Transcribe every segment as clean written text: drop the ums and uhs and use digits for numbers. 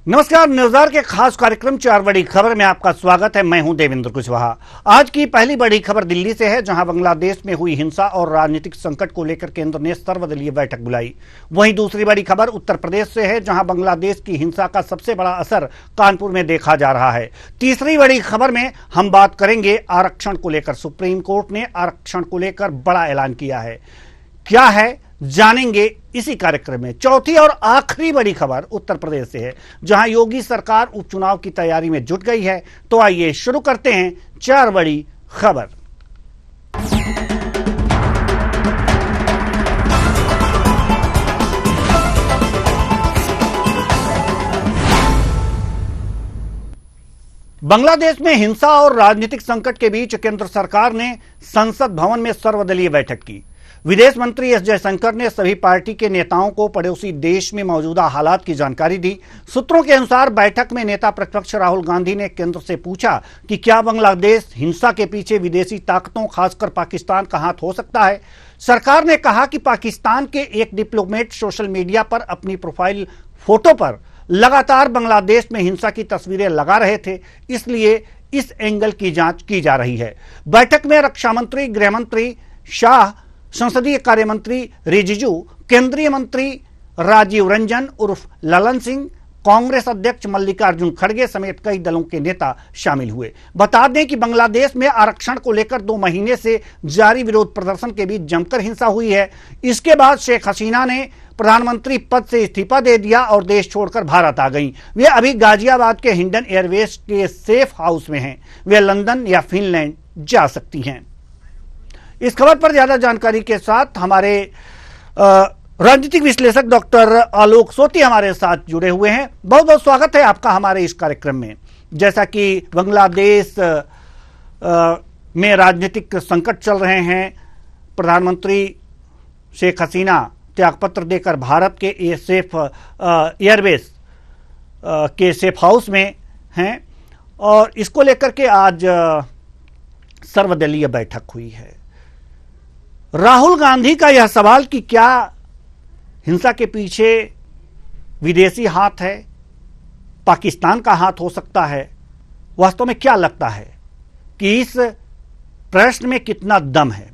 नमस्कार। न्यूज़आवर के खास कार्यक्रम चार बड़ी खबर में आपका स्वागत है। मैं हूं देवेंद्र कुशवाहा। आज की पहली बड़ी खबर दिल्ली से है, जहां बांग्लादेश में हुई हिंसा और राजनीतिक संकट को लेकर केंद्र ने सर्वदलीय बैठक बुलाई। वहीं दूसरी बड़ी खबर उत्तर प्रदेश से है, जहां बांग्लादेश की हिंसा का सबसे बड़ा असर कानपुर में देखा जा रहा है। तीसरी बड़ी खबर में हम बात करेंगे आरक्षण को लेकर। सुप्रीम कोर्ट ने आरक्षण को लेकर बड़ा ऐलान किया है। क्या है जानेंगे इसी कार्यक्रम में। चौथी और आखिरी बड़ी खबर उत्तर प्रदेश से है, जहां योगी सरकार उपचुनाव की तैयारी में जुट गई है। तो आइए शुरू करते हैं चार बड़ी खबर। बांग्लादेश में हिंसा और राजनीतिक संकट के बीच केंद्र सरकार ने संसद भवन में सर्वदलीय बैठक की। विदेश मंत्री एस जयशंकर ने सभी पार्टी के नेताओं को पड़ोसी देश में मौजूदा हालात की जानकारी दी। सूत्रों के अनुसार बैठक में नेता प्रतिपक्ष राहुल गांधी ने केंद्र से पूछा कि क्या बांग्लादेश हिंसा के पीछे विदेशी ताकतों, खासकर पाकिस्तान का हाथ हो सकता है। सरकार ने कहा कि पाकिस्तान के एक डिप्लोमेट सोशल मीडिया पर अपनी प्रोफाइल फोटो पर लगातार बांग्लादेश में हिंसा की तस्वीरें लगा रहे थे, इसलिए इस एंगल की जांच की जा रही है। बैठक में रक्षा मंत्री, गृह मंत्री शाह, संसदीय कार्य मंत्री रिजिजू, केंद्रीय मंत्री राजीव रंजन उर्फ ललन सिंह, कांग्रेस अध्यक्ष मल्लिकार्जुन खड़गे समेत कई दलों के नेता शामिल हुए। बता दें कि बांग्लादेश में आरक्षण को लेकर 2 महीने से जारी विरोध प्रदर्शन के बीच जमकर हिंसा हुई है। इसके बाद शेख हसीना ने प्रधानमंत्री पद से इस्तीफा दे दिया और देश छोड़कर भारत आ गईं। वे अभी गाजियाबाद के हिंडन एयरवेज के सेफ हाउस में हैं। वे लंदन या फिनलैंड जा सकती हैं। इस खबर पर ज्यादा जानकारी के साथ हमारे राजनीतिक विश्लेषक डॉक्टर आलोक सोती हमारे साथ जुड़े हुए हैं। बहुत बहुत स्वागत है आपका हमारे इस कार्यक्रम में। जैसा कि बांग्लादेश में राजनीतिक संकट चल रहे हैं, प्रधानमंत्री शेख हसीना त्यागपत्र देकर भारत के एयरवेज के सेफ हाउस में हैं और इसको लेकर के आज सर्वदलीय बैठक हुई है। राहुल गांधी का यह सवाल कि क्या हिंसा के पीछे विदेशी हाथ है, पाकिस्तान का हाथ हो सकता है, वास्तव में क्या लगता है कि इस प्रश्न में कितना दम है?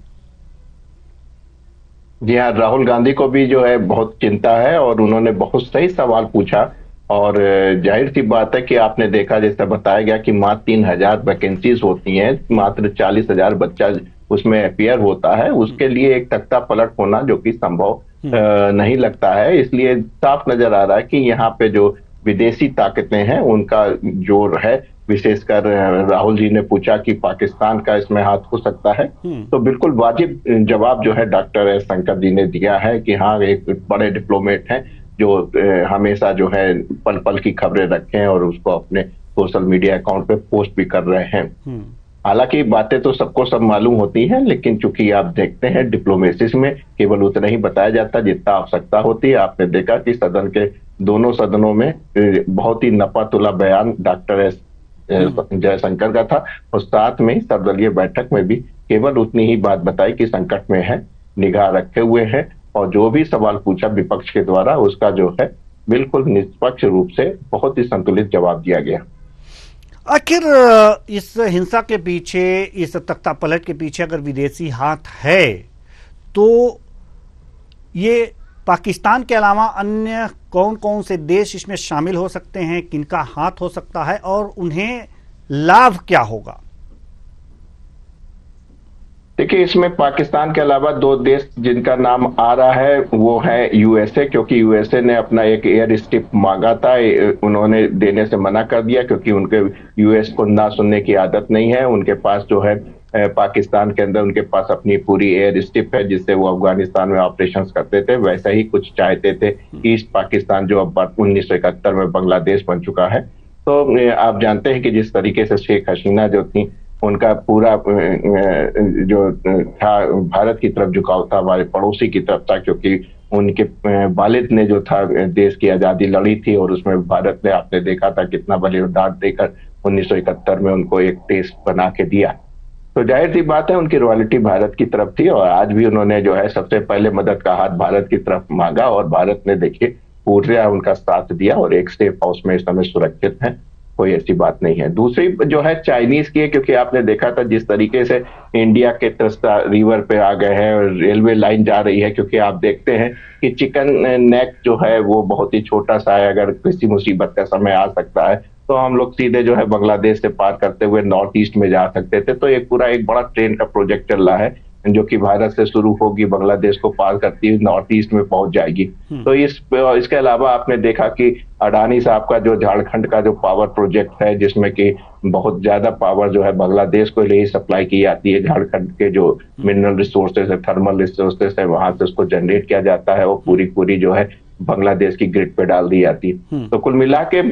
जी हाँ, राहुल गांधी को भी जो है बहुत चिंता है और उन्होंने बहुत सही सवाल पूछा। और जाहिर सी बात है कि आपने देखा, जैसा बताया गया कि मात्र 3000 वैकेंसीज होती हैं, मात्र 40,000 बच्चा उसमें अपियर होता है। उसके लिए एक तख्ता पलट होना जो कि संभव नहीं लगता है। इसलिए साफ नजर आ रहा है कि यहाँ पे जो विदेशी ताकतें हैं उनका जोर है। विशेषकर राहुल जी ने पूछा कि पाकिस्तान का इसमें हाथ हो सकता है, तो बिल्कुल वाजिब जवाब जो है डॉक्टर एस शंकर जी ने दिया है कि हाँ, एक बड़े डिप्लोमेट हैं जो हमेशा जो है पल पल की खबरें रखें और उसको अपने सोशल मीडिया अकाउंट पे पोस्ट भी कर रहे हैं। हालांकि बातें तो सबको सब मालूम होती हैं, लेकिन चूंकि आप देखते हैं डिप्लोमेसी में केवल उतना ही बताया जाता जितना आवश्यकता होती है। आपने देखा कि सदन के दोनों सदनों में बहुत ही नपा-तुला बयान डॉक्टर एस जयशंकर का था और साथ में सर्वदलीय बैठक में भी केवल उतनी ही बात बताई कि संकट में है, निगाह रखे हुए हैं और जो भी सवाल पूछा विपक्ष के द्वारा उसका जो है बिल्कुल निष्पक्ष रूप से बहुत ही संतुलित जवाब दिया गया। आखिर इस हिंसा के पीछे, इस तख्तापलट के पीछे अगर विदेशी हाथ है तो ये पाकिस्तान के अलावा अन्य कौन कौन से देश इसमें शामिल हो सकते हैं, किनका हाथ हो सकता है और उन्हें लाभ क्या होगा? देखिए, इसमें पाकिस्तान के अलावा 2 देश जिनका नाम आ रहा है वो है यूएसए, क्योंकि यूएसए ने अपना एक एयर स्ट्रिप मांगा था, उन्होंने देने से मना कर दिया क्योंकि उनके यूएस को ना सुनने की आदत नहीं है। उनके पास जो है पाकिस्तान के अंदर उनके पास अपनी पूरी एयर स्ट्रिप है जिससे वो अफगानिस्तान में ऑपरेशंस करते थे। वैसा ही कुछ चाहते थे ईस्ट पाकिस्तान जो अब 1971 में बांग्लादेश बन चुका है। तो आप जानते हैं कि जिस तरीके से शेख हसीना जो थी उनका पूरा जो था भारत की तरफ झुकाव था, हमारे पड़ोसी की तरफ था, क्योंकि उनके वालिद ने जो था देश की आजादी लड़ी थी और उसमें भारत ने, आपने देखा था कितना बलिदान देकर 1971 में उनको एक देश बना के दिया। तो जाहिर सी बात है उनकी रॉयल्टी भारत की तरफ थी और आज भी उन्होंने जो है सबसे पहले मदद का हाथ भारत की तरफ मांगा और भारत ने देखिए पूरा उनका साथ दिया और एक सेफ हाउस में इस समय सुरक्षित है, कोई ऐसी बात नहीं है। दूसरी जो है चाइनीज की है, क्योंकि आपने देखा था जिस तरीके से इंडिया के त्रस्ता रिवर पे आ गए हैं और रेलवे लाइन जा रही है, क्योंकि आप देखते हैं कि चिकन नेक जो है वो बहुत ही छोटा सा है, अगर किसी मुसीबत का समय आ सकता है तो हम लोग सीधे जो है बांग्लादेश से पार करते हुए नॉर्थ ईस्ट में जा सकते थे। तो एक पूरा एक बड़ा ट्रेन का प्रोजेक्ट चल रहा है जो कि भारत से शुरू होगी, बांग्लादेश को पार करती हुई नॉर्थ ईस्ट में पहुंच जाएगी। तो इसके अलावा आपने देखा कि अडानी साहब का जो झारखंड का जो पावर प्रोजेक्ट है, जिसमें कि बहुत ज्यादा पावर जो है बांग्लादेश को लिए सप्लाई की जाती है, झारखंड के जो मिनरल रिसोर्सेज है, थर्मल रिसोर्सेज है, वहां से उसको जनरेट किया जाता है, वो पूरी जो है बांग्लादेश की ग्रिड पे डाल दी जाती है। तो कुल मिला के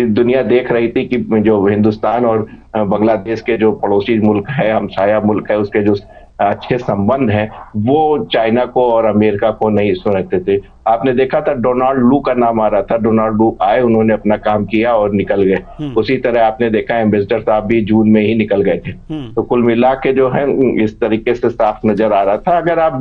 दुनिया देख रही थी कि जो हिंदुस्तान और बांग्लादेश के जो पड़ोसी मुल्क है, हमसाया मुल्क है, उसके जो अच्छे संबंध हैं वो चाइना को और अमेरिका को नहीं सुनते थे। आपने देखा था डोनाल्ड लू का नाम आ रहा था, डोनाल्ड लू आए, उन्होंने अपना काम किया और निकल गए। उसी तरह आपने देखा एम्बेसडर साहब भी जून में ही निकल गए थे। तो कुल मिला के जो है इस तरीके से साफ नजर आ रहा था। अगर आप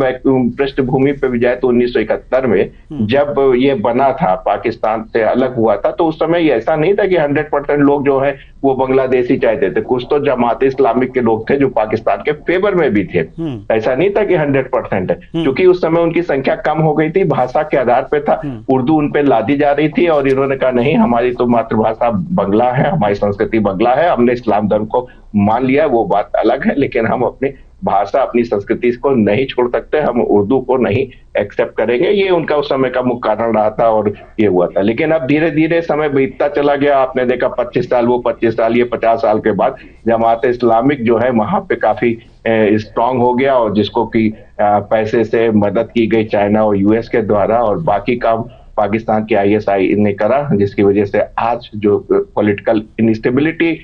पृष्ठभूमि पे भी जाए तो 1971 में जब ये बना था, पाकिस्तान से अलग हुआ था, तो उस समय ऐसा नहीं था कि 100% लोग जो है वो बांग्लादेशी चाहते थे। कुछ तो जमात इस्लामिक के लोग थे जो पाकिस्तान के फेवर में भी थे, ऐसा नहीं था कि 100% है, क्योंकि उस समय उनकी संख्या कम हो गई थी, भाषा के आधार पे था, उर्दू उन पे लादी जा रही थी और इन्होंने कहा नहीं, हमारी तो मातृभाषा बंगला है, हमारी संस्कृति बंगला है, हमने इस्लाम धर्म को मान लिया, वो बात अलग है, लेकिन हम अपनी भाषा अपनी संस्कृति को नहीं छोड़ सकते, हम उर्दू को नहीं एक्सेप्ट करेंगे। ये उनका उस समय का मुख्य कारण रहा था और ये हुआ था। लेकिन अब धीरे धीरे समय बीतता चला गया। आपने देखा 25 साल, वो 25 साल, ये 50 साल के बाद जमात इस्लामिक जो है वहां पे काफी स्ट्रांग हो गया, और जिसको कि पैसे से मदद की गई चाइना और यूएस के द्वारा, और बाकी काम पाकिस्तान की आईएसआई ने करा, जिसकी वजह से आज जो पॉलिटिकल इंस्टेबिलिटी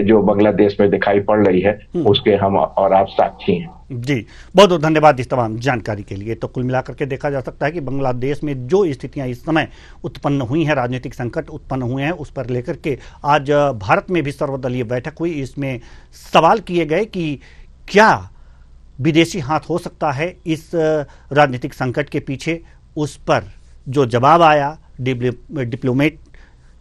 जो बांग्लादेश में दिखाई पड़ रही है उसके हम और आप साक्षी हैं। जी, बहुत बहुत धन्यवाद इस तमाम जानकारी के लिए। तो कुल मिलाकर के देखा जा सकता है कि बांग्लादेश में जो स्थितियां इस समय उत्पन्न हुई हैं, राजनीतिक संकट उत्पन्न हुए हैं, उस पर लेकर के आज भारत में भी सर्वदलीय बैठक हुई। इसमें सवाल किए गए कि क्या विदेशी हाथ हो सकता है इस राजनीतिक संकट के पीछे। उस पर जो जवाब आया डिप्लोमेट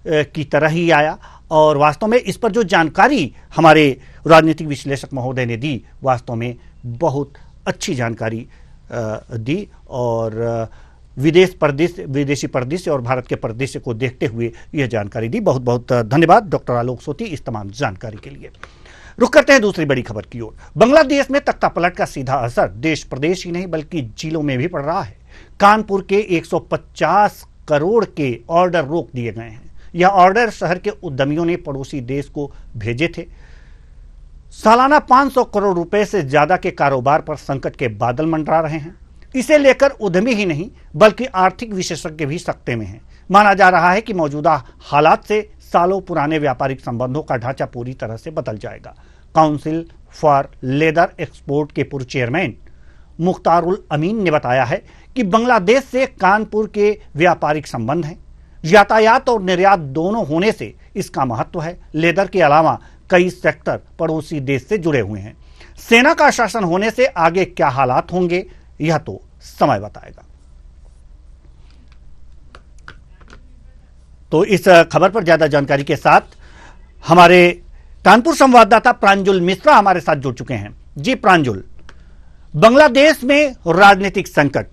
की तरह ही आया, और वास्तव में इस पर जो जानकारी हमारे राजनीतिक विश्लेषक महोदय ने दी, वास्तव में बहुत अच्छी जानकारी दी, और विदेशी परिदृश्य और भारत के परिदृश्य को देखते हुए यह जानकारी दी। बहुत बहुत धन्यवाद डॉक्टर आलोक सोती इस तमाम जानकारी के लिए। रुक करते हैं दूसरी बड़ी खबर की ओर। बांग्लादेश में तख्तापलट का सीधा असर देश प्रदेश ही नहीं बल्कि जिलों में भी पड़ रहा है। कानपुर के 150 करोड़ के ऑर्डर रोक दिए गए हैं। यह ऑर्डर शहर के उद्यमियों ने पड़ोसी देश को भेजे थे। सालाना 500 करोड़ रुपए से ज्यादा के कारोबार पर संकट के बादल मंडरा रहे हैं। इसे लेकर उद्यमी ही नहीं बल्कि आर्थिक विशेषज्ञ भी सकते में हैं। माना जा रहा है कि मौजूदा हालात से सालों पुराने व्यापारिक संबंधों का ढांचा पूरी तरह से बदल जाएगा। काउंसिल फॉर लेदर एक्सपोर्ट के पूर्व चेयरमैन मुख्तारुल अमीन ने बताया है कि बांग्लादेश से कानपुर के व्यापारिक संबंध हैं। यातायात और निर्यात दोनों होने से इसका महत्व है। लेदर के अलावा कई सेक्टर पड़ोसी देश से जुड़े हुए हैं। सेना का शासन होने से आगे क्या हालात होंगे यह तो समय बताएगा। तो इस खबर पर ज्यादा जानकारी के साथ हमारे कानपुर संवाददाता प्रांजुल मिश्रा हमारे साथ जुड़ चुके हैं। जी प्रांजुल, बांग्लादेश में राजनीतिक संकट,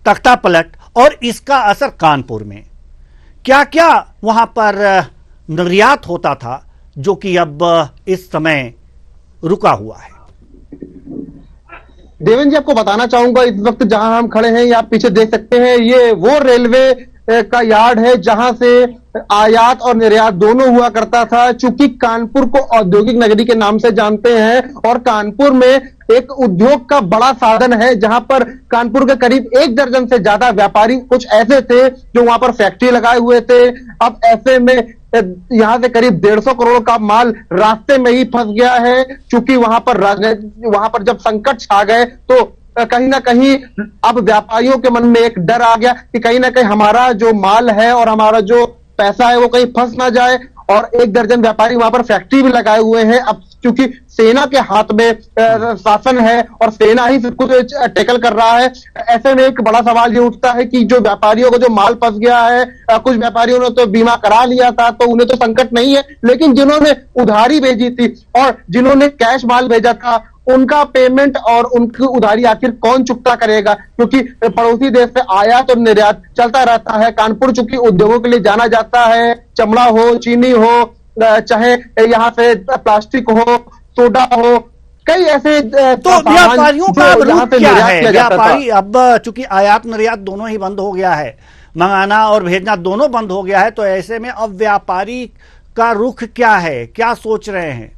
तख्तापलट और इसका असर कानपुर में, क्या क्या वहां पर निर्यात होता था जो कि अब इस समय रुका हुआ है? देवेंद्र जी, आपको बताना चाहूंगा इस वक्त जहां हम खड़े हैं, आप पीछे देख सकते हैं, ये वो रेलवे का यार्ड है जहां से आयात और निर्यात दोनों हुआ करता था। चूंकि कानपुर को औद्योगिक नगरी के नाम से जानते हैं और कानपुर में एक उद्योग का बड़ा साधन है, जहां पर कानपुर के करीब 1 दर्जन से ज्यादा व्यापारी कुछ ऐसे थे जो वहां पर फैक्ट्री लगाए हुए थे। अब ऐसे में यहां से करीब 150 करोड़ का माल रास्ते में ही फंस गया है। चूंकि वहां पर जब संकट छा गए तो कहीं ना कहीं अब व्यापारियों के मन में एक डर आ गया कि कहीं ना कहीं हमारा जो माल है और हमारा जो पैसा है वो कहीं फंस ना जाए। और 1 दर्जन व्यापारी वहां पर फैक्ट्री भी लगाए हुए हैं। अब क्योंकि सेना के हाथ में शासन है और सेना ही सब कुछ टैकल कर रहा है। ऐसे में एक बड़ा सवाल ये उठता है कि जो व्यापारियों को जो माल फंस गया है, कुछ व्यापारियों ने तो बीमा करा लिया था तो उन्हें तो संकट नहीं है, लेकिन जिन्होंने उधारी भेजी थी और जिन्होंने कैश माल भेजा था उनका पेमेंट और उनकी उधारी आखिर कौन चुकता करेगा, क्योंकि पड़ोसी देश से आयात और निर्यात चलता रहता है। कानपुर चूंकि उद्योगों के लिए जाना जाता है, चमड़ा हो, चीनी हो, चाहे यहाँ से प्लास्टिक हो, सोडा हो, कई ऐसे तो व्यापारियों का अब रुख क्या है? व्यापारी अब चूंकि आयात निर्यात दोनों ही बंद हो गया है, मंगाना और भेजना दोनों बंद हो गया है, तो ऐसे में अब व्यापारी का रुख क्या है, क्या सोच रहे हैं?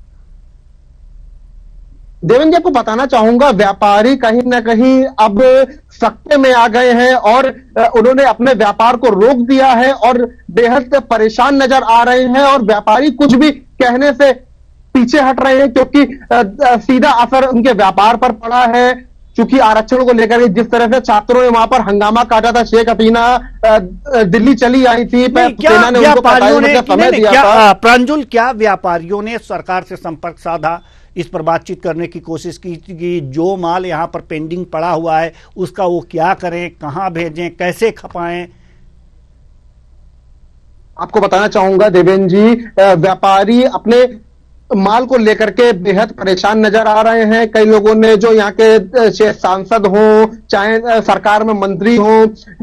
देवेंद्र जी, आपको बताना चाहूंगा, व्यापारी कहीं ना कहीं अब सकते में आ गए हैं और उन्होंने अपने व्यापार को रोक दिया है और बेहद परेशान नजर आ रहे हैं और व्यापारी कुछ भी कहने से पीछे हट रहे हैं, क्योंकि सीधा असर उनके व्यापार पर पड़ा है। क्योंकि आरक्षण को लेकर जिस तरह से छात्रों ने वहां पर हंगामा काटा था, शेख हसीना दिल्ली चली आई थी, सेना ने उनको समय दिया था। प्रांजुल, क्या व्यापारियों ने सरकार से संपर्क साधा, इस पर बातचीत करने की कोशिश की कि जो माल यहाँ पर पेंडिंग पड़ा हुआ है उसका वो क्या करें, कहां भेजें, कैसे खपाएं? आपको बताना चाहूंगा देवेंद्र जी, व्यापारी अपने माल को लेकर के बेहद परेशान नजर आ रहे हैं। कई लोगों ने जो यहाँ के सांसद हो, चाहे सरकार में मंत्री हो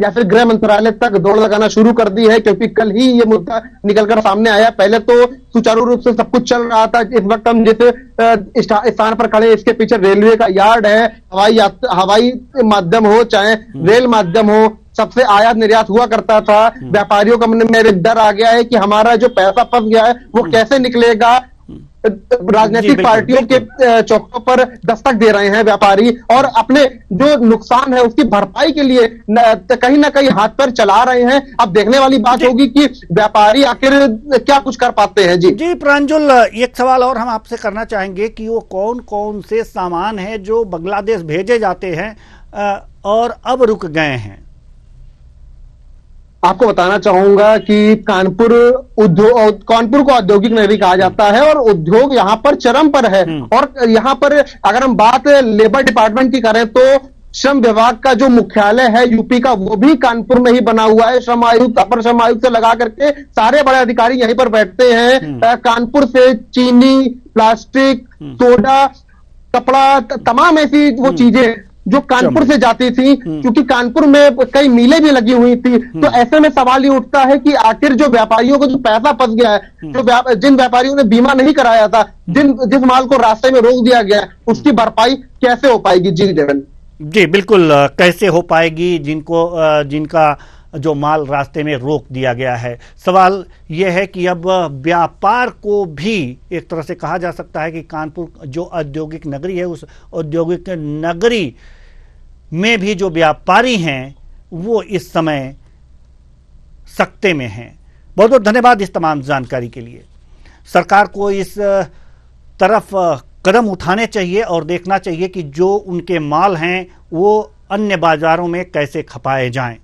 या फिर गृह मंत्रालय तक दौड़ लगाना शुरू कर दी है, क्योंकि कल ही ये मुद्दा निकलकर सामने आया। पहले तो सुचारू रूप से सब कुछ चल रहा था। इस वक्त हम जिस स्थान पर खड़े, इसके पीछे रेलवे का यार्ड है, हवाई माध्यम हो चाहे रेल माध्यम हो, सबसे आयात निर्यात हुआ करता था। व्यापारियों का मन में डर आ गया है कि हमारा जो पैसा फंस गया है वो कैसे निकलेगा। राजनीतिक पार्टियों के चौकों पर दस्तक दे रहे हैं व्यापारी और अपने जो नुकसान है उसकी भरपाई के लिए कहीं ना कहीं हाथ पैर चला रहे हैं। अब देखने वाली बात होगी कि व्यापारी आखिर क्या कुछ कर पाते हैं। जी प्रांजुल, एक सवाल और हम आपसे करना चाहेंगे कि वो कौन कौन से सामान है जो बांग्लादेश भेजे जाते हैं और अब रुक गए हैं? आपको बताना चाहूंगा कि कानपुर को औद्योगिक नगरी कहा जाता है और उद्योग यहाँ पर चरम पर है। और यहाँ पर अगर हम बात लेबर डिपार्टमेंट की करें तो श्रम विभाग का जो मुख्यालय है यूपी का, वो भी कानपुर में ही बना हुआ है। श्रम आयुक्त, अपर श्रम आयुक्त से लगा करके सारे बड़े अधिकारी यहीं पर बैठते हैं। कानपुर से चीनी, प्लास्टिक, सोडा, कपड़ा, तमाम ऐसी वो चीजें जो कानपुर से जाती थी, क्योंकि कानपुर में कई मिलें भी लगी हुई थी। तो ऐसे में सवाल ये उठता है कि आखिर जो व्यापारियों को जो पैसा फंस गया है, जिन व्यापारियों ने बीमा नहीं कराया था, जिस माल को रास्ते में रोक दिया गया है, उसकी भरपाई कैसे हो पाएगी? जी देवेंद्र जी, बिल्कुल कैसे हो पाएगी जिनका जो माल रास्ते में रोक दिया गया है। सवाल यह है कि अब व्यापार को भी एक तरह से कहा जा सकता है कि कानपुर जो औद्योगिक नगरी है, उस औद्योगिक नगरी में भी जो व्यापारी हैं वो इस समय सकते में हैं। बहुत बहुत धन्यवाद इस तमाम जानकारी के लिए। सरकार को इस तरफ कदम उठाने चाहिए और देखना चाहिए कि जो उनके माल हैं वो अन्य बाजारों में कैसे खपाए जाएं।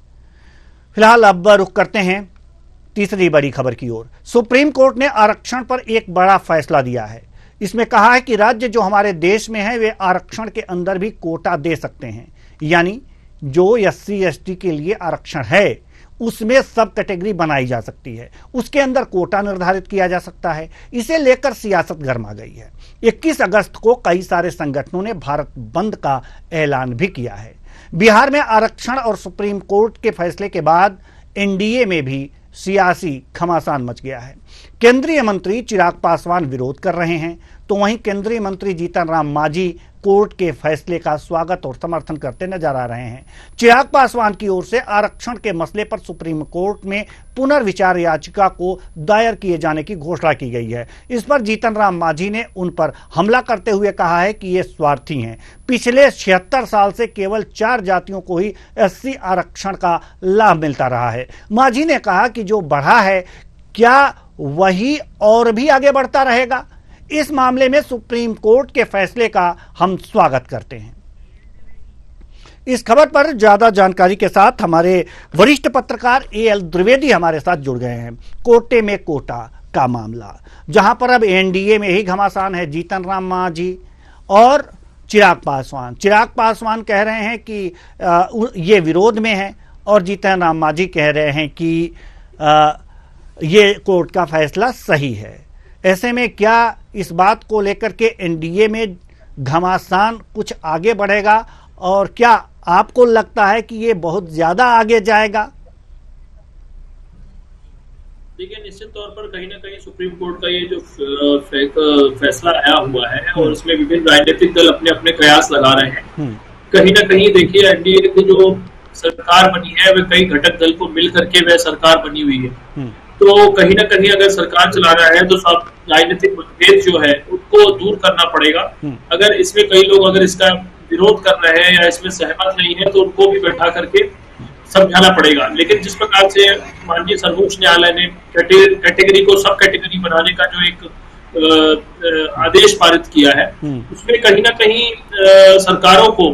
फिलहाल अब रुख करते हैं तीसरी बड़ी खबर की ओर। सुप्रीम कोर्ट ने आरक्षण पर एक बड़ा फैसला दिया है। इसमें कहा है कि राज्य जो हमारे देश में है वे आरक्षण के अंदर भी कोटा दे सकते हैं, यानी जो SC/ST के लिए आरक्षण है उसमें सब कैटेगरी बनाई जा सकती है, उसके अंदर कोटा निर्धारित किया जा सकता है। इसे लेकर सियासत गर्मा गई है। 21 अगस्त को कई सारे संगठनों ने भारत बंद का ऐलान भी किया है। बिहार में आरक्षण और सुप्रीम कोर्ट के फैसले के बाद NDA में भी सियासी घमासान मच गया है। केंद्रीय मंत्री चिराग पासवान विरोध कर रहे हैं, तो वहीं केंद्रीय मंत्री जीतन राम मांझी कोर्ट के फैसले का स्वागत और समर्थन करते नजर आ रहे हैं। चिराग पासवान की ओर से आरक्षण के मसले पर सुप्रीम कोर्ट में पुनर्विचार याचिका को दायर किए जाने की घोषणा की गई है। इस पर जीतन राम मांझी ने उन पर हमला करते हुए कहा है कि ये स्वार्थी हैं। पिछले 76 साल से केवल 4 जातियों को ही SC आरक्षण का लाभ मिलता रहा है। मांझी ने कहा कि जो बढ़ा है क्या वही और भी आगे बढ़ता रहेगा? इस मामले में सुप्रीम कोर्ट के फैसले का हम स्वागत करते हैं। इस खबर पर ज्यादा जानकारी के साथ हमारे वरिष्ठ पत्रकार AL द्विवेदी हमारे साथ जुड़ गए हैं। कोटे में कोटा, का मामला, जहां पर अब एनडीए में ही घमासान है। जीतन राम मांझी और चिराग पासवान कह रहे हैं कि ये विरोध में है और जीतन राम मांझी कह रहे हैं कि ये कोर्ट का फैसला सही है। ऐसे में क्या इस बात को लेकर के एनडीए में घमासान कुछ आगे बढ़ेगा और क्या आपको लगता है कि ये बहुत ज्यादा आगे जाएगा? देखिए, निश्चित तौर पर कहीं ना कहीं सुप्रीम कोर्ट का ये जो फैसला आया हुआ है और उसमें विभिन्न राजनीतिक दल अपने अपने कयास लगा रहे हैं। कहीं ना कहीं देखिए, एनडीए की जो सरकार बनी है वह कई घटक दल को मिल करके वह सरकार बनी हुई है। तो कहीं ना कहीं अगर सरकार चला रहा है तो सब राजनीतिक मतभेद जो है उनको दूर करना पड़ेगा। अगर इसमें कई लोग अगर इसका विरोध कर रहे हैं या इसमें सहमत नहीं है तो उनको भी बैठा करके समझाना पड़ेगा। लेकिन जिस प्रकार से माननीय सर्वोच्च न्यायालय ने कैटेगरी को सब कैटेगरी बनाने का जो एक आदेश पारित किया है, उसमें कहीं ना कहीं सरकारों को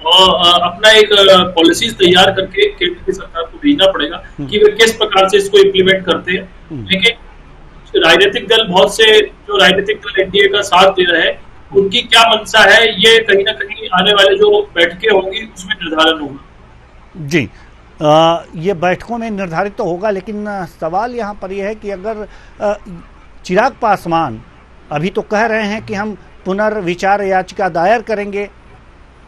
अपना एक पॉलिसीज तैयार करके केंद्र की सरकार को भेजना पड़ेगा कि वे किस प्रकार से इसको इम्प्लीमेंट करते हैं। लेकिन राजनीतिक दल, बहुत से जो राजनीतिक दल एनडीए का साथ दे रहे हैं, उनकी क्या मंशा है ये कहीं ना कहीं आने वाले जो बैठकें होंगी उसमें निर्धारण होगा। जी, ये बैठकों में निर्धारित तो होगा, लेकिन सवाल यहाँ पर यह है कि अगर चिराग पासवान अभी तो कह रहे हैं कि हम पुनर्विचार याचिका दायर करेंगे,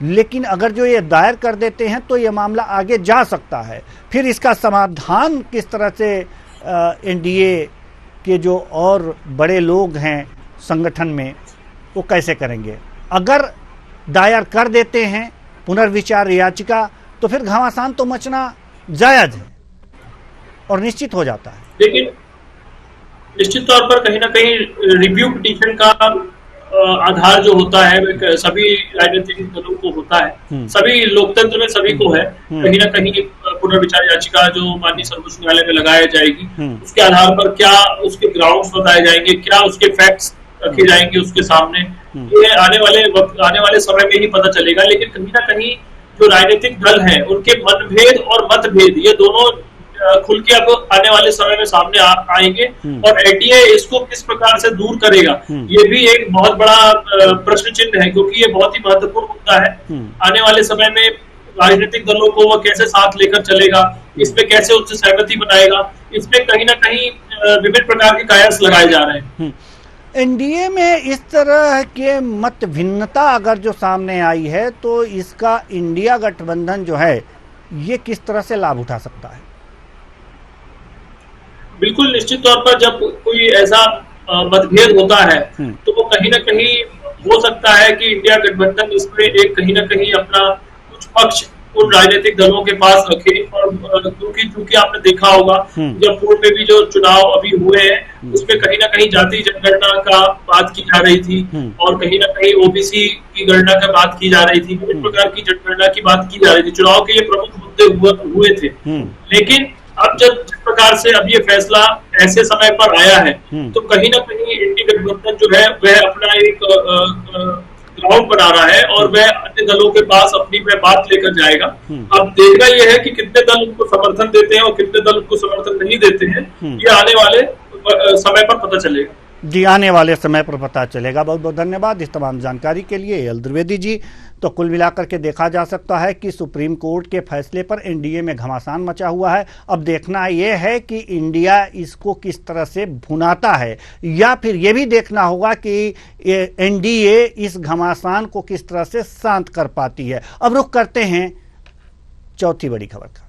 लेकिन अगर जो ये दायर कर देते हैं तो ये मामला आगे जा सकता है। फिर इसका समाधान किस तरह से एनडीए के जो और बड़े लोग हैं संगठन में वो कैसे करेंगे? अगर दायर कर देते हैं पुनर्विचार याचिका तो फिर घमासान तो मचना जायज है और निश्चित हो जाता है। लेकिन निश्चित तौर पर कहीं ना कहीं रिव्यू पिटीशन का आधार जो होता है सभी राजनीतिक दलों को होता है, सभी लोकतंत्र में सभी को है। कहीं ना कहीं पुनर्विचार याचिका जो माननीय सर्वोच्च न्यायालय में लगाई जाएगी, उसके आधार पर क्या उसके ग्राउंड्स बताए जाएंगे, क्या उसके फैक्ट्स रखे जाएंगे उसके सामने, ये आने वाले समय में ही पता चलेगा। लेकिन कहीं ना कहीं जो राजनीतिक दल हैं उनके मनभेद और मतभेद ये दोनों खुल के अब आने वाले समय में सामने आएंगे और एनडीए इसको किस प्रकार से दूर करेगा ये भी एक बहुत बड़ा प्रश्न चिन्ह है, क्योंकि ये बहुत ही महत्वपूर्ण मुद्दा है। आने वाले समय में राजनीतिक दलों को वो कैसे साथ लेकर चलेगा, इसमें कैसे उससे सहमति बनाएगा, इसमें कहीं ना कहीं विभिन्न प्रकार के कयास लगाए जा रहे हैं। एनडीए में इस तरह के मत भिन्नता अगर जो सामने आई है तो इसका इंडिया गठबंधन जो है ये किस तरह से लाभ उठा सकता है? बिल्कुल, निश्चित तौर पर जब कोई ऐसा मतभेद होता है तो वो कहीं ना कहीं हो सकता है कि इंडिया गठबंधन इसमें एक कहीं ना कहीं अपना कुछ पक्ष उन राजनीतिक दलों के पास रखे। और क्योंकि आपने देखा होगा जब पूर्व में भी जो चुनाव अभी हुए हैं उसमें कहीं ना कहीं जाति जनगणना का बात की जा रही थी और कहीं ना कहीं ओबीसी की गणना का बात की जा रही थी, विभिन्न प्रकार की जनगणना की बात की जा रही थी। चुनाव के ये प्रमुख मुद्दे हुए थे। लेकिन अब जब जिस प्रकार से अब ये फैसला ऐसे समय पर आया है तो कहीं ना कहीं इंडिया गठबंधन जो है वह अपना एक ग्राउंड बना रहा है और वह अन्य दलों के पास अपनी वह बात लेकर जाएगा। अब देखना यह है कि कितने दल उनको समर्थन देते हैं और कितने दल उनको समर्थन नहीं देते हैं, ये आने वाले समय पर पता चलेगा। जी, आने वाले समय पर पता चलेगा। बहुत बहुत धन्यवाद इस तमाम जानकारी के लिए एल द्विवेदी जी। तो कुल मिलाकर के देखा जा सकता है कि सुप्रीम कोर्ट के फैसले पर एनडीए में घमासान मचा हुआ है। अब देखना यह है कि इंडिया इसको किस तरह से भुनाता है, या फिर यह भी देखना होगा कि एनडीए इस घमासान को किस तरह से शांत कर पाती है। अब रुख करते हैं चौथी बड़ी खबर का।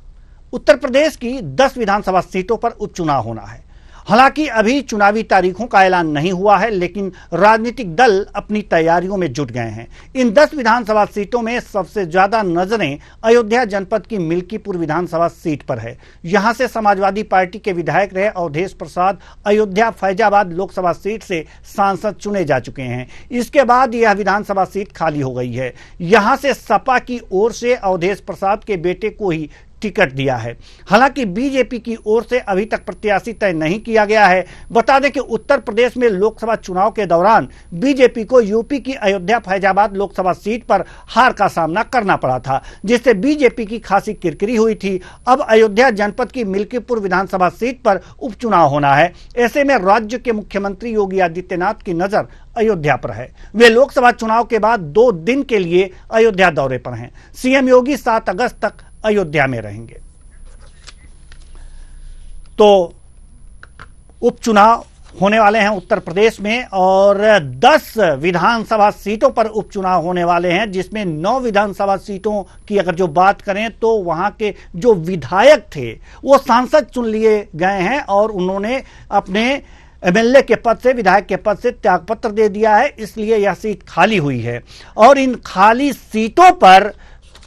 उत्तर प्रदेश की 10 विधानसभा सीटों पर उपचुनाव होना है। हालांकि अभी चुनावी तारीखों का ऐलान नहीं हुआ है, लेकिन राजनीतिक दल अपनी तैयारियों में जुट गए हैं। इन 10 विधानसभा सीटों में सबसे ज्यादा नजरें अयोध्या जनपद की मिल्कीपुर विधानसभा सीट पर है। यहां से समाजवादी पार्टी के विधायक रहे अवधेश प्रसाद अयोध्या फैजाबाद लोकसभा सीट से सांसद चुने जा चुके हैं। इसके बाद यह विधानसभा सीट खाली हो गई है। यहां से सपा की ओर से अवधेश प्रसाद के बेटे को ही टिकट दिया है। हालांकि बीजेपी की ओर से अभी तक प्रत्याशी तय नहीं किया गया है। बता दें कि उत्तर प्रदेश में लोकसभा चुनाव के दौरान बीजेपी को यूपी की अयोध्या फैजाबाद लोकसभा सीट पर हार का सामना करना पड़ा था, जिससे बीजेपी की खासी किरकिरी हुई थी। अब अयोध्या जनपद की मिल्कीपुर विधानसभा सीट पर उपचुनाव होना है। ऐसे में राज्य के मुख्यमंत्री योगी आदित्यनाथ की नजर अयोध्या पर है। वे लोकसभा चुनाव के बाद 2 दिन के लिए अयोध्या दौरे पर हैं। सीएम योगी 7 अगस्त तक अयोध्या में रहेंगे। तो उपचुनाव होने वाले हैं उत्तर प्रदेश में और 10 विधानसभा सीटों पर उपचुनाव होने वाले हैं, जिसमें 9 विधानसभा सीटों की अगर जो बात करें तो वहां के जो विधायक थे वो सांसद चुन लिए गए हैं और उन्होंने अपने एमएलए के पद से, विधायक के पद से त्यागपत्र दे दिया है। इसलिए यह सीट खाली हुई है और इन खाली सीटों पर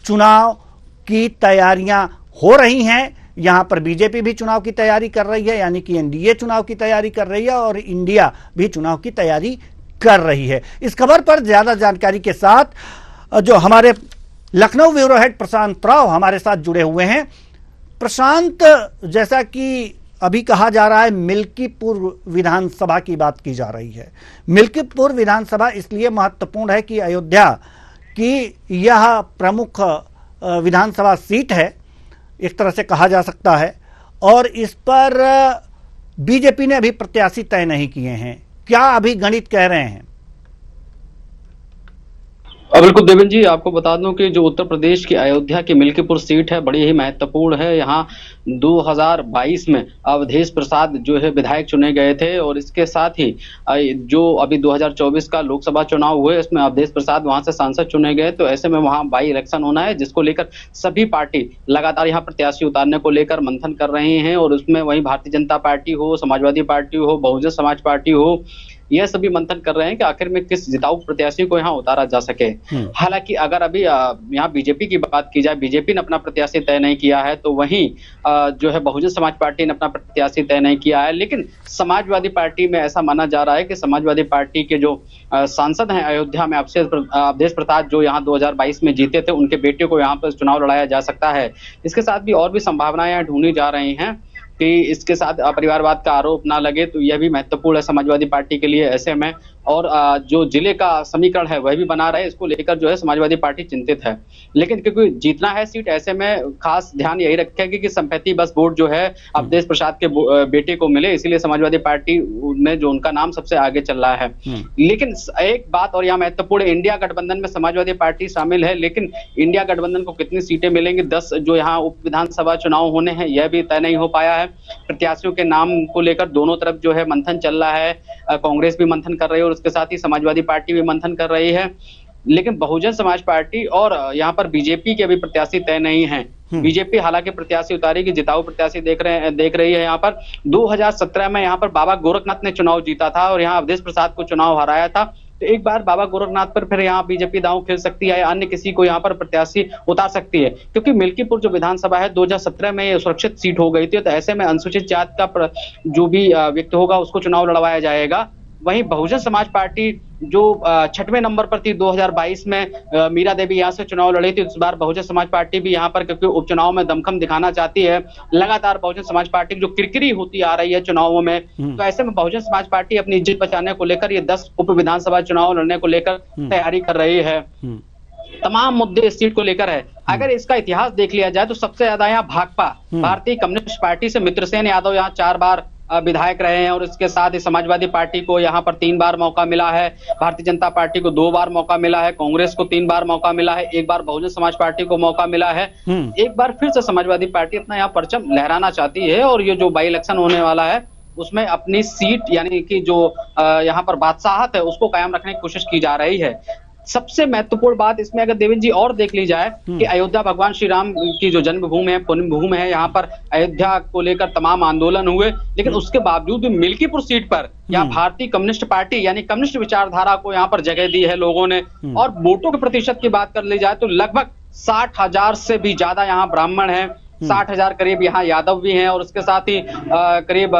चुनाव की तैयारियां हो रही हैं। यहां पर बीजेपी भी चुनाव की तैयारी कर रही है, यानी कि एनडीए चुनाव की तैयारी कर रही है और इंडिया भी चुनाव की तैयारी कर रही है। इस खबर पर ज्यादा जानकारी के साथ जो हमारे लखनऊ ब्यूरो हेड प्रशांत राव हमारे साथ जुड़े हुए हैं। प्रशांत, जैसा कि अभी कहा जा रहा है मिल्कीपुर विधानसभा की बात की जा रही है। मिल्कीपुर विधानसभा इसलिए महत्वपूर्ण है कि अयोध्या की यह प्रमुख विधानसभा सीट है, एक तरह से कहा जा सकता है, और इस पर बीजेपी ने अभी प्रत्याशी तय नहीं किए हैं। क्या अभी गणित कह रहे हैं? बिल्कुल देवेंद्र जी, आपको बता दूं कि जो उत्तर प्रदेश की अयोध्या की मिल्कीपुर सीट है बड़ी ही महत्वपूर्ण है। यहाँ 2022 में अवधेश प्रसाद जो है विधायक चुने गए थे और इसके साथ ही जो अभी 2024 का लोकसभा चुनाव हुए इसमें अवधेश प्रसाद वहां से सांसद चुने गए। तो ऐसे में वहां बाई इलेक्शन होना है, जिसको लेकर सभी पार्टी लगातार यहाँ प्रत्याशी उतारने को लेकर मंथन कर रहे हैं। और उसमें वहीं भारतीय जनता पार्टी हो, समाजवादी पार्टी हो, बहुजन समाज पार्टी हो, यह सभी मंथन कर रहे हैं कि आखिर में किस जिताऊ प्रत्याशी को यहाँ उतारा जा सके। हालांकि अगर अभी यहाँ बीजेपी की बात की जाए, बीजेपी ने अपना प्रत्याशी तय नहीं किया है, तो वहीं जो है बहुजन समाज पार्टी ने अपना प्रत्याशी तय नहीं किया है। लेकिन समाजवादी पार्टी में ऐसा माना जा रहा है कि समाजवादी पार्टी के जो सांसद हैं अयोध्या में अवधेश प्रसाद जो यहाँ 2022 में जीते थे, उनके बेटे को यहाँ पर चुनाव लड़ाया जा सकता है। इसके साथ भी और भी संभावनाएं ढूंढी जा रही हैं कि इसके साथ परिवारवाद का आरोप ना लगे, तो यह भी महत्वपूर्ण है समाजवादी पार्टी के लिए। ऐसे में और जो जिले का समीकरण है वह भी बना रहे, इसको लेकर जो है समाजवादी पार्टी चिंतित है। लेकिन क्योंकि जीतना है सीट, ऐसे में खास ध्यान यही रखेगी कि संपत्ति बस बोर्ड जो है अवधेश प्रसाद के बेटे को मिले, इसीलिए समाजवादी पार्टी में जो उनका नाम सबसे आगे चल रहा है। लेकिन एक बात और यहाँ महत्वपूर्ण, इंडिया गठबंधन में समाजवादी पार्टी शामिल है, लेकिन इंडिया गठबंधन को कितनी सीटें मिलेंगी, 10 जो यहाँ उप विधानसभा चुनाव होने हैं, यह भी तय नहीं हो पाया है। प्रत्याशियों के नाम को लेकर दोनों तरफ जो है मंथन चल रहा है। कांग्रेस भी मंथन कर रही है और उसके साथ ही समाजवादी पार्टी भी मंथन कर रही है। लेकिन बहुजन समाज पार्टी और यहाँ पर बीजेपी के भी प्रत्याशी तय नहीं है। बीजेपी हालांकि प्रत्याशी उतारेगी, जिताऊ प्रत्याशी देख रही है। यहाँ पर 2017 में यहाँ पर बाबा गोरखनाथ ने चुनाव जीता था और यहाँ अवधेश प्रसाद को चुनाव हराया था। तो एक बार बाबा गोरखनाथ पर फिर यहाँ बीजेपी दांव खेल सकती है या अन्य किसी को यहाँ पर प्रत्याशी उतार सकती है, क्योंकि मिल्कीपुर जो विधानसभा है 2017 में ये सुरक्षित सीट हो गई थी। तो ऐसे में अनुसूचित जात का जो भी व्यक्ति होगा उसको चुनाव लड़वाया जाएगा। वहीं बहुजन समाज पार्टी जो 6वें नंबर पर थी 2022 में मीरा देवी यहाँ से चुनाव लड़ी थी, इस बार बहुजन समाज पार्टी भी यहाँ पर क्योंकि उपचुनाव में दमखम दिखाना चाहती है। लगातार बहुजन समाज पार्टी जो किरकिरी होती आ रही है चुनावों में, तो ऐसे में बहुजन समाज पार्टी अपनी इज्जत बचाने को लेकर ये 10 उप विधानसभा चुनाव लड़ने को लेकर तैयारी कर रही है। तमाम मुद्दे इस सीट को लेकर है। अगर इसका इतिहास देख लिया जाए तो सबसे ज्यादा यहाँ भाकपा भारतीय कम्युनिस्ट पार्टी से मित्रसेन यादव यहाँ 4 बार विधायक रहे हैं और इसके साथ ही समाजवादी पार्टी को यहाँ पर 3 बार मौका मिला है, भारतीय जनता पार्टी को 2 बार मौका मिला है, कांग्रेस को 3 बार मौका मिला है, 1 बार बहुजन समाज पार्टी को मौका मिला है। एक बार फिर से समाजवादी पार्टी अपना यहाँ परचम लहराना चाहती है और ये जो बाई इलेक्शन होने वाला है उसमें अपनी सीट यानी कि जो यहाँ पर बादशाहत है उसको कायम रखने की कोशिश की जा रही है। सबसे महत्वपूर्ण बात इसमें अगर देवेंद्र जी और देख ली जाए कि अयोध्या भगवान श्री राम की जो जन्मभूमि है, पुण्यभूमि है, यहाँ पर अयोध्या को लेकर तमाम आंदोलन हुए, लेकिन उसके बावजूद भी मिल्कीपुर सीट पर यहाँ भारतीय कम्युनिस्ट पार्टी यानी कम्युनिस्ट विचारधारा को यहाँ पर जगह दी है लोगों ने। और वोटों के प्रतिशत की बात कर ली जाए तो लगभग 60,000 से भी ज्यादा यहाँ ब्राह्मण है, 60,000 करीब यहाँ यादव भी हैं और उसके साथ ही करीब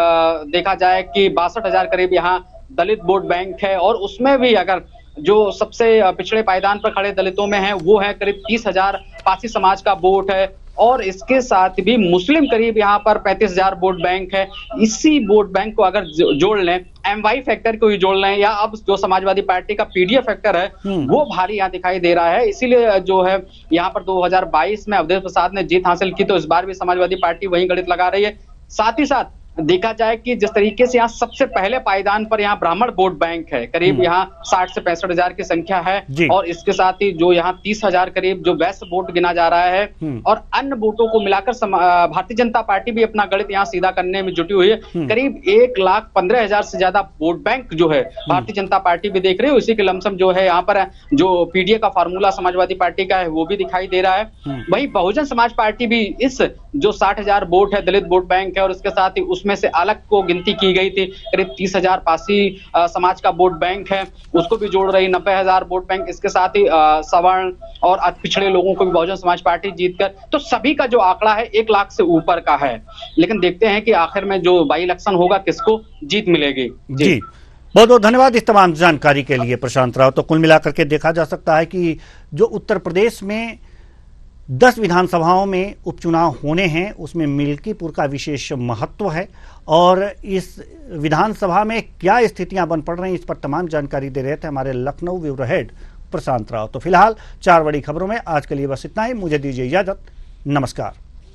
देखा जाए कि 62,000 करीब यहाँ दलित वोट बैंक है। और उसमें भी अगर जो सबसे पिछड़े पायदान पर खड़े दलितों में है वो है करीब 30,000 पासी समाज का वोट है, और इसके साथ भी मुस्लिम करीब यहाँ पर 35,000 वोट बैंक है। इसी वोट बैंक को अगर जोड़ लें, MY फैक्टर को ही जोड़ लें, या अब जो समाजवादी पार्टी का PDF फैक्टर है वो भारी यहाँ दिखाई दे रहा है। इसीलिए जो है यहाँ पर 2022 में अवधेश प्रसाद ने जीत हासिल की, तो इस बार भी समाजवादी पार्टी वही गणित लगा रही है। साथ ही साथ देखा जाए कि जिस तरीके से यहाँ सबसे पहले पायदान पर यहाँ ब्राह्मण वोट बैंक है, करीब यहाँ 60 से 65 हजार की संख्या है, और इसके साथ ही जो यहाँ 30,000 करीब जो वैश्य वोट गिना जा रहा है, और अन्य वोटों को मिलाकर भारतीय जनता पार्टी भी अपना गणित यहाँ सीधा करने में जुटी हुई है। करीब 1,15,000 से ज्यादा वोट बैंक जो है भारतीय जनता पार्टी भी देख रही है। उसी के लमसम जो है यहाँ पर जो PDA का फार्मूला समाजवादी पार्टी का है वो भी दिखाई दे रहा है। वहीं बहुजन समाज पार्टी भी इस जो 60,000 वोट है दलित वोट बैंक है, और इसके साथ ही उसमें से अलग को गिनती की गई थी, करीब 30,000 पारसी समाज का वोट बैंक है, उसको भी जोड़ रही 90,000 वोट बैंक। इसके साथ ही सवर्ण और अति पिछड़े लोगों को भी बहुजन समाज पार्टी जीतकर, तो सभी का जो आंकड़ा है 1 लाख से ऊपर का है। लेकिन देखते हैं कि आखिर में जो बाई इलेक्शन होगा किसको जीत मिलेगी। जी बहुत बहुत धन्यवाद इस तमाम जानकारी के लिए प्रशांत राव। तो कुल मिलाकर के देखा जा सकता है कि जो उत्तर प्रदेश में 10 विधानसभाओं में उपचुनाव होने हैं उसमें मिल्कीपुर का विशेष महत्व है, और इस विधानसभा में क्या स्थितियां बन पड़ रही हैं इस पर तमाम जानकारी दे रहे थे हमारे लखनऊ ब्यूरो हेड प्रशांत राव। तो फिलहाल 4 बड़ी खबरों में आज के लिए बस इतना ही। मुझे दीजिए इजाजत, नमस्कार।